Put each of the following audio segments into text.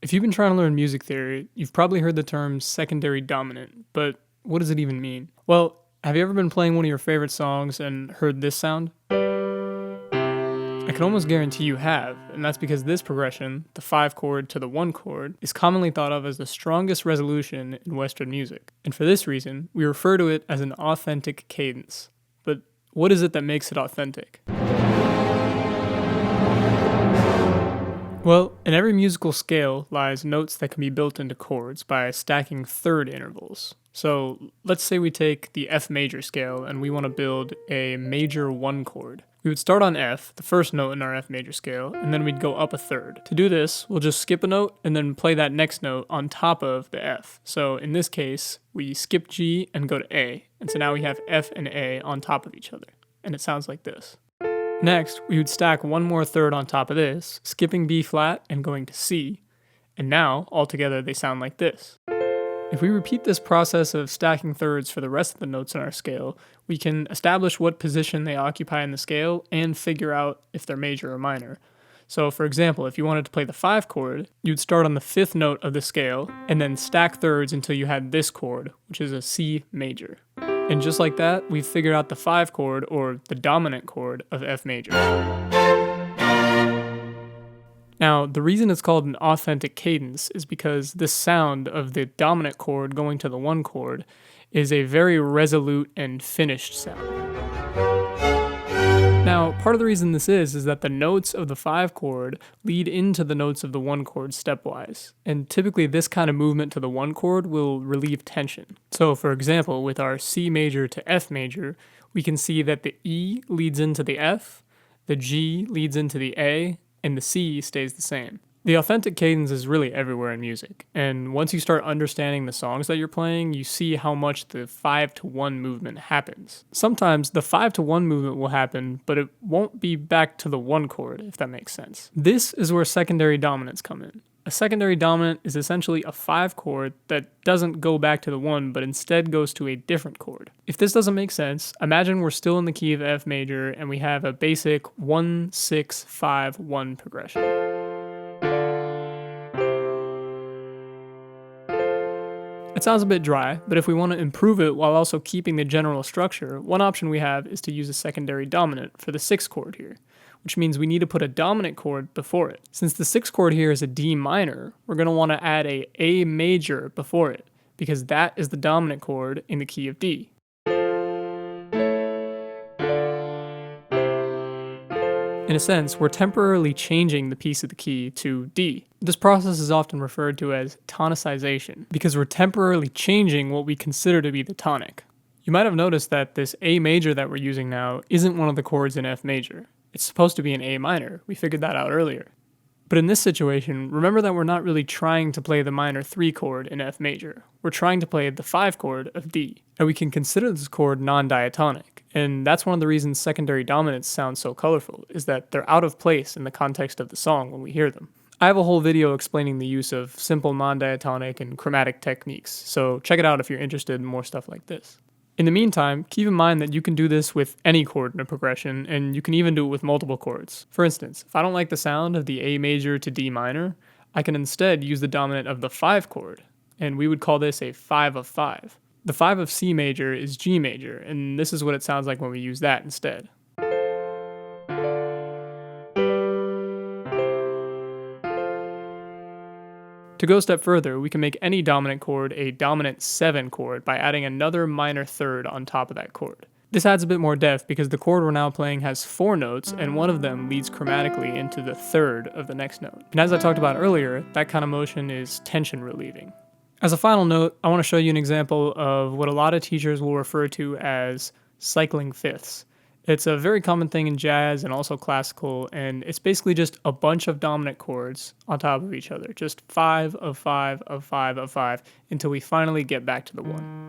If you've been trying to learn music theory, you've probably heard the term secondary dominant, but what does it even mean? Well, have you ever been playing one of your favorite songs and heard this sound? I can almost guarantee you have, and that's because this progression, the 5 chord to the 1 chord, is commonly thought of as the strongest resolution in Western music. And for this reason, we refer to it as an authentic cadence. But what is it that makes it authentic? Well, in every musical scale lies notes that can be built into chords by stacking third intervals. So let's say we take the F major scale and we want to build a major 1 chord. We would start on F, the first note in our F major scale, and then we'd go up a third. To do this, we'll just skip a note and then play that next note on top of the F. So in this case, we skip G and go to A, and so now we have F and A on top of each other. And it sounds like this. Next, we would stack one more third on top of this, skipping B flat and going to C, and now, altogether, they sound like this. If we repeat this process of stacking thirds for the rest of the notes in our scale, we can establish what position they occupy in the scale and figure out if they're major or minor. So for example, if you wanted to play the 5 chord, you'd start on the 5th note of the scale, and then stack thirds until you had this chord, which is a C major. And just like that, we've figured out the 5 chord, or the dominant chord, of F major. Now, the reason it's called an authentic cadence is because this sound of the dominant chord going to the 1 chord is a very resolute and finished sound. Now, part of the reason this is that the notes of the 5 chord lead into the notes of the 1 chord stepwise, and typically this kind of movement to the 1 chord will relieve tension. So for example, with our C major to F major, we can see that the E leads into the F, the G leads into the A, and the C stays the same. The authentic cadence is really everywhere in music, and once you start understanding the songs that you're playing, you see how much the 5-to-1 movement happens. Sometimes the 5-to-1 movement will happen, but it won't be back to the 1 chord, if that makes sense. This is where secondary dominants come in. A secondary dominant is essentially a 5 chord that doesn't go back to the 1, but instead goes to a different chord. If this doesn't make sense, imagine we're still in the key of F major and we have a basic 1-6-5-1 progression. It sounds a bit dry, but if we want to improve it while also keeping the general structure, one option we have is to use a secondary dominant for the 6th chord here, which means we need to put a dominant chord before it. Since the 6th chord here is a D minor, we're going to want to add A major before it, because that is the dominant chord in the key of D. In a sense, we're temporarily changing the piece of the key to D. This process is often referred to as tonicization, because we're temporarily changing what we consider to be the tonic. You might have noticed that this A major that we're using now isn't one of the chords in F major. It's supposed to be an A minor. We figured that out earlier. But in this situation, remember that we're not really trying to play the minor 3 chord in F major. We're trying to play the 5 chord of D. And we can consider this chord non-diatonic. And that's one of the reasons secondary dominants sound so colorful, is that they're out of place in the context of the song when we hear them. I have a whole video explaining the use of simple non-diatonic and chromatic techniques, so check it out if you're interested in more stuff like this. In the meantime, keep in mind that you can do this with any chord in a progression, and you can even do it with multiple chords. For instance, if I don't like the sound of the A major to D minor, I can instead use the dominant of the 5 chord, and we would call this a 5 of 5. The 5 of C major is G major, and this is what it sounds like when we use that instead. To go a step further, we can make any dominant chord a dominant 7 chord by adding another minor third on top of that chord. This adds a bit more depth because the chord we're now playing has 4 notes and one of them leads chromatically into the third of the next note. And as I talked about earlier, that kind of motion is tension relieving. As a final note, I want to show you an example of what a lot of teachers will refer to as cycling fifths. It's a very common thing in jazz and also classical, and it's basically just a bunch of dominant chords on top of each other, just 5 of 5 of 5 of 5 until we finally get back to the 1.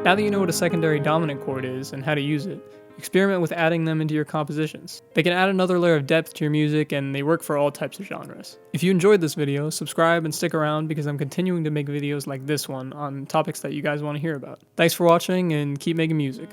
Now that you know what a secondary dominant chord is and how to use it, experiment with adding them into your compositions. They can add another layer of depth to your music, and they work for all types of genres. If you enjoyed this video, subscribe and stick around because I'm continuing to make videos like this one on topics that you guys want to hear about. Thanks for watching, and keep making music.